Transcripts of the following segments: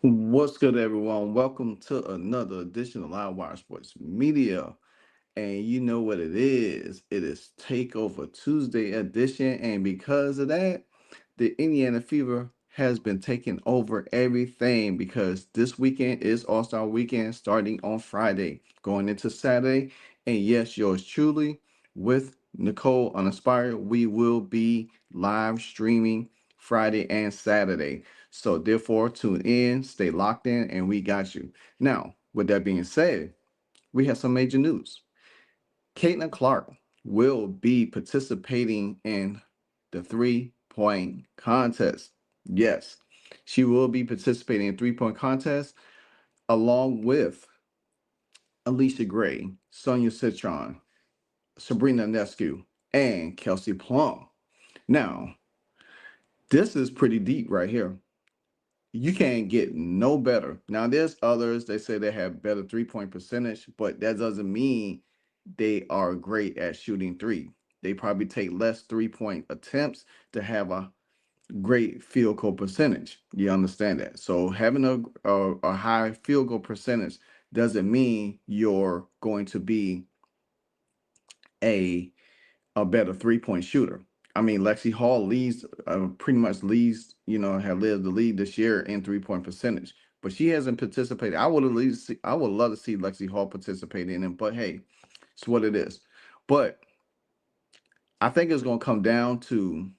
What's good, everyone? Welcome to another edition of Live Wire Sports Media. And you know what it is. It is Takeover Tuesday edition. And because of that, the Indiana Fever has been taking over everything because this weekend is All Star weekend starting on Friday, going into Saturday. And yes, yours truly with Nicole Uninspired, we will be live streaming Friday and Saturday. So therefore, tune in, stay locked in, and we got you. Now, with that being said, we have some major news. Caitlin Clark will be participating in the three-point contest. Yes, she will be participating in three-point contest along with Alicia Gray, Sonia Citron, Sabrina Ionescu, and Kelsey Plum. Now, this is pretty deep right here. You can't get no better. Now, there's others, they say they have better three-point percentage, but that doesn't mean they are great at shooting three. They probably take less three-point attempts to have a great field goal percentage. You understand that? So having a high field goal percentage doesn't mean you're going to be a a better three-point shooter. I mean, Lexi Hall pretty much leads, have led the lead this year in three-point percentage, but she hasn't participated. I would love to see Lexi Hall participate in it, but hey, it's what it is. But I think it's going to come down to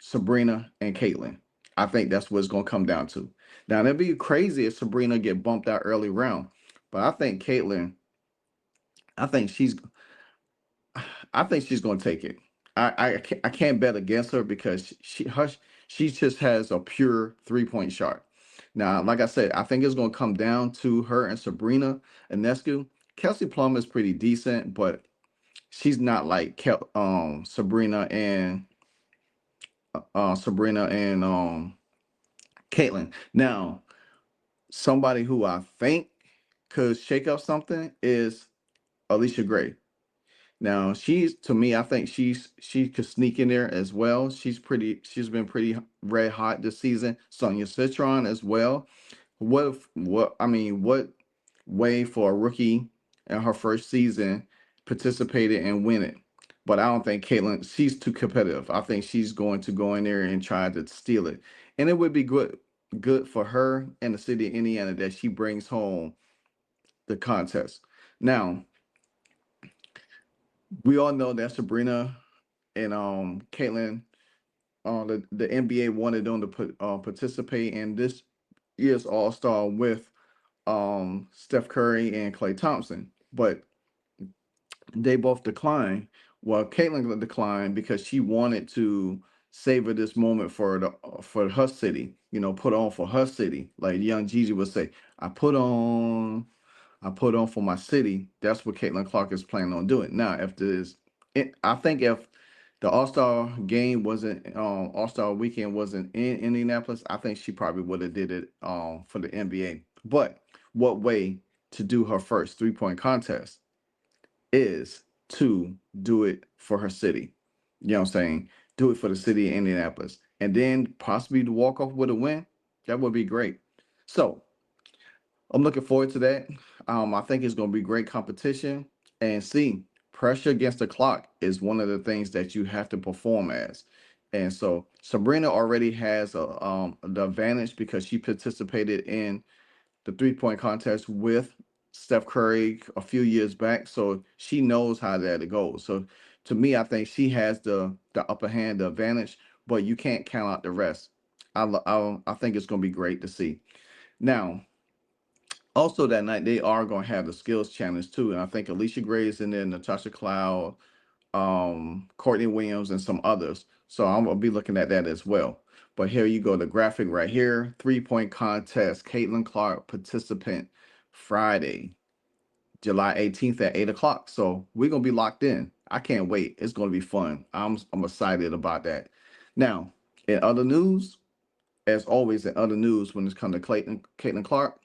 Sabrina and Caitlin. I think that's what it's going to come down to. Now, that'd be crazy if Sabrina get bumped out early round, but I think Caitlin, I think she's I think she's going to take it. I can't bet against her because she just has a pure three-point shot. Now, like I said, I think it's going to come down to her and Sabrina Ionescu. Kelsey Plum is pretty decent, but she's not like Sabrina and Caitlin. Now, somebody who I think could shake up something is Alicia Gray. Now to me, I think she could sneak in there as well. She's been pretty red hot this season. Sonia Citron as well. What way for a rookie in her first season participated and win it? But I don't think Caitlin, she's too competitive. I think she's going to go in there and try to steal it. And it would be good for her and the city of Indiana that she brings home the contest. Now, we all know that Sabrina and Caitlin, the NBA wanted them to participate in this year's All Star with Steph Curry and Klay Thompson, but they both declined. Well, Caitlin declined because she wanted to savor this moment for her city. Put on for her city, like young Gigi would say. I put on I put on for my city. That's what Caitlin Clark is planning on doing. Now, I think if the All Star game wasn't All Star weekend wasn't in Indianapolis, I think she probably would have did it for the NBA. But what way to do her first 3-point contest is to do it for her city. You know what I'm saying? Do it for the city of Indianapolis, and then possibly to walk off with a win. That would be great. So I'm looking forward to that. I think it's going to be great competition. And see, pressure against the clock is one of the things that you have to perform as. And so Sabrina already has the advantage because she participated in the three-point contest with Steph Curry a few years back. So she knows how that goes. So To me, I think she has the upper hand, the advantage, but you can't count out the rest. I think it's going to be great to see. Now, also that night they are going to have the skills challenge too, and I think Alicia Gray is in there, Natasha Cloud, Courtney Williams, and some others. So I'm gonna be looking at that as well. But here you go, the graphic right here: 3-point contest. Caitlin Clark participant Friday, July 18th at 8 o'clock. So we're gonna be locked in. I can't wait. It's gonna be fun. I'm excited about that. Now, in other news, as always, in other news, when it's come to Caitlin Clark,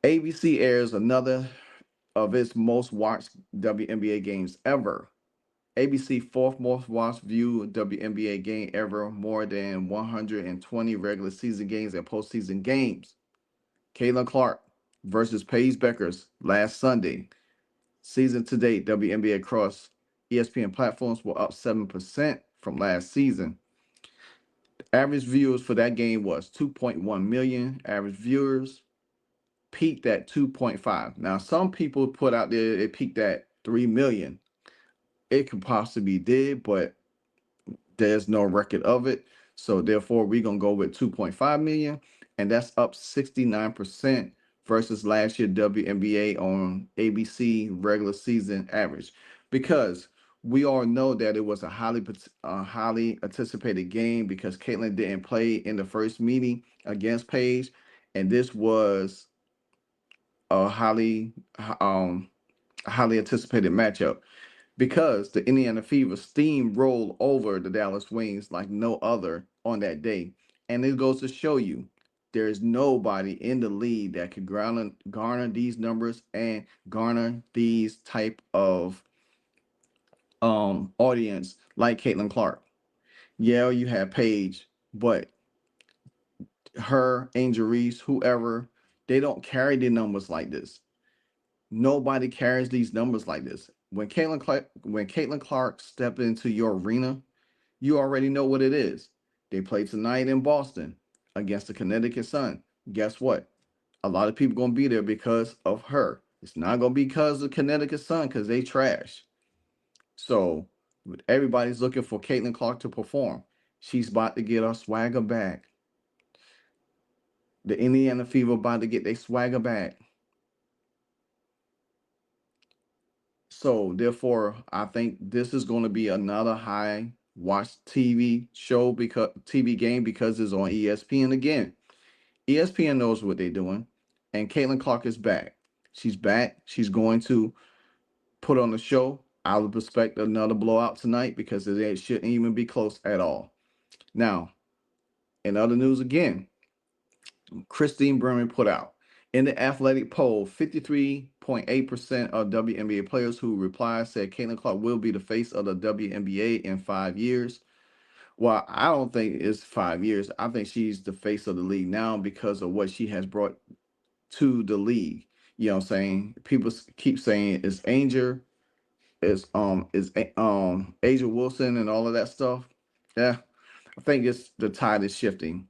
ABC airs another of its most watched WNBA games ever. ABC fourth most watched viewed WNBA game ever, more than 120 regular season games and postseason games. Caitlin Clark versus Paige Beckers last Sunday. Season to date, WNBA across ESPN platforms were up 7% from last season. Average viewers for that game was 2.1 million. Average viewers peaked at 2.5. Now, some people put out there it peaked at 3 million. It could possibly did, but there's no record of it. So therefore, we're gonna go with 2.5 million, and that's up 69% versus last year WNBA on ABC regular season average. Because we all know that it was a highly anticipated game because Caitlin didn't play in the first meeting against Paige, and this was a highly anticipated matchup because the Indiana Fever steamrolled over the Dallas Wings like no other on that day. And it goes to show you there's nobody in the league that could garner these numbers and garner these type of audience like Caitlin Clark. Yeah, you have Paige, but her, Angel Reese, whoever, they don't carry the numbers like this. Nobody carries these numbers like this. When Caitlin Clark stepped into your arena, you already know what it is. They play tonight in Boston against the Connecticut Sun. Guess what? A lot of people gonna be there because of her. It's not gonna be because of Connecticut Sun because they trash. So everybody's looking for Caitlin Clark to perform. She's about to get her swagger back. The Indiana Fever about to get their swagger back. So therefore, I think this is going to be another high watch TV show because TV game because it's on ESPN again. ESPN knows what they're doing, and Caitlin Clark is back. She's back. She's going to put on the show. I would expect another blowout tonight because it shouldn't even be close at all. Now, in other news again, Christine Berman put out in the athletic poll, 53.8% of WNBA players who replied said Caitlin Clark will be the face of the WNBA in 5 years. Well, I don't think it's 5 years. I think she's the face of the league now because of what she has brought to the league. You know what I'm saying? People keep saying it's Angel, it's Asia Wilson and all of that stuff. Yeah, I think it's the tide is shifting.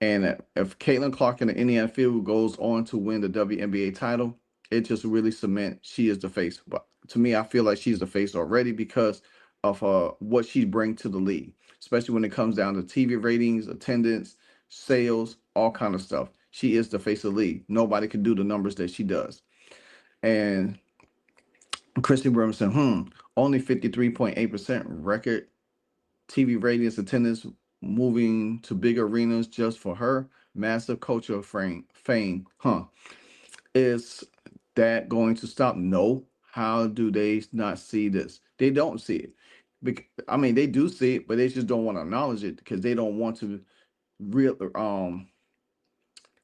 And if Caitlin Clark in the Indiana field goes on to win the WNBA title, it just really cements she is the face. But to me, I feel like she's the face already because of what she brings to the league, especially when it comes down to TV ratings, attendance, sales, all kind of stuff. She is the face of the league. Nobody can do the numbers that she does. And Christy Berman said, only 53.8% record TV ratings, attendance, moving to big arenas just for her. Massive cultural fame. Is that going to stop? No. How do they not see this? They don't see it. I mean, they do see it, but they just don't want to acknowledge it because they don't want to real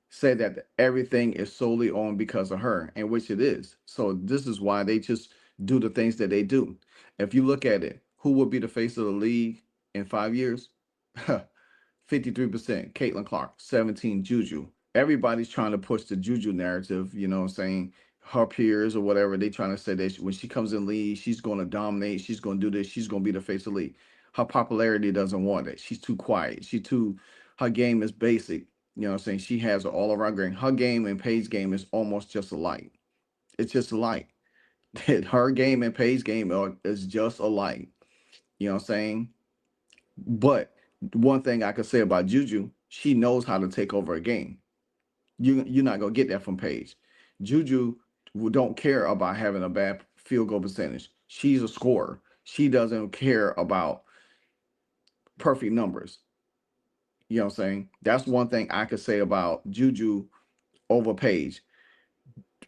say that everything is solely on because of her, and which it is. So this is why they just do the things that they do. If you look at it, who will be the face of the league in 5 years? 53% Caitlin Clark, 17 Juju. Everybody's trying to push the Juju narrative, you know what I'm saying? Her peers or whatever, they trying to say that when she comes in league, she's going to dominate, she's going to do this, she's going to be the face of the league. Her popularity doesn't want it. She's too quiet. Her game is basic. You know what I'm saying? She has an all around game. Her game and Paige's game is almost just alike. It's just alike. Her game and Paige's game is just alike. You know what I'm saying? But one thing I could say about Juju, she knows how to take over a game. You're not gonna get that from Paige. Juju don't care about having a bad field goal percentage. She's a scorer. She doesn't care about perfect numbers. You know what I'm saying? That's one thing I could say about Juju over Paige.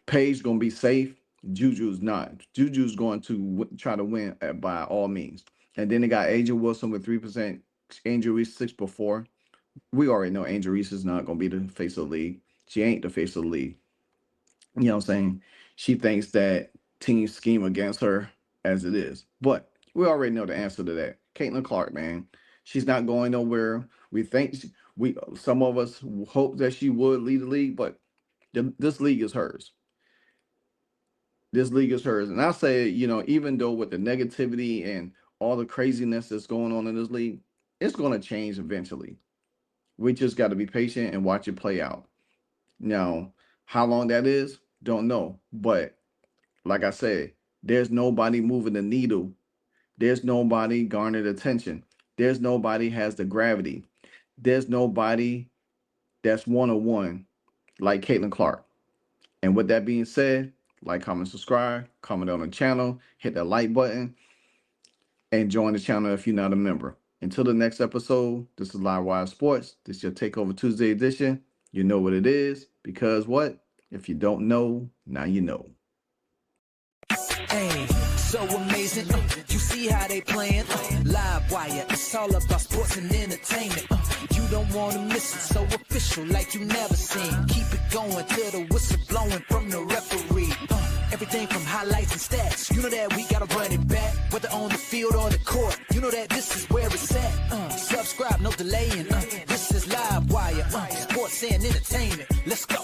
Paige gonna be safe. Juju's not. Juju's going to try to win by all means. And then they got Angel Wilson with 3%. Angel Reese 6 before. We already know Angel Reese is not gonna be the face of the league. She ain't the face of the league. You know what I'm saying? She thinks that teams scheme against her as it is. But we already know the answer to that. Caitlin Clark, man. She's not going nowhere. We think some of us hope that she would lead the league, but this league is hers. This league is hers. And I say, even though with the negativity and all the craziness that's going on in this league, it's going to change eventually. We just got to be patient and watch it play out. Now, how long that is, don't know. But like I said, there's nobody moving the needle. There's nobody garnered attention. There's nobody has the gravity. There's nobody that's one-on-one like Caitlin Clark. And with that being said, like, comment, subscribe, comment on the channel, hit that like button, and join the channel if you're not a member. Until the next episode, this is Live Wire Sports. This is your Takeover Tuesday edition. You know what it is, because what? If you don't know, now you know. Hey, so amazing. You see how they playing. Live Wire, it's all about sports and entertainment. You don't want to miss it, so official like you never seen. Keep it going till the whistle blowing from the referee. Everything from highlights and stats. You know that we gotta run it back, whether on the field or the court. You know that this is where it's at. Subscribe, no delaying. This is Live Wire, sports and entertainment. Let's go.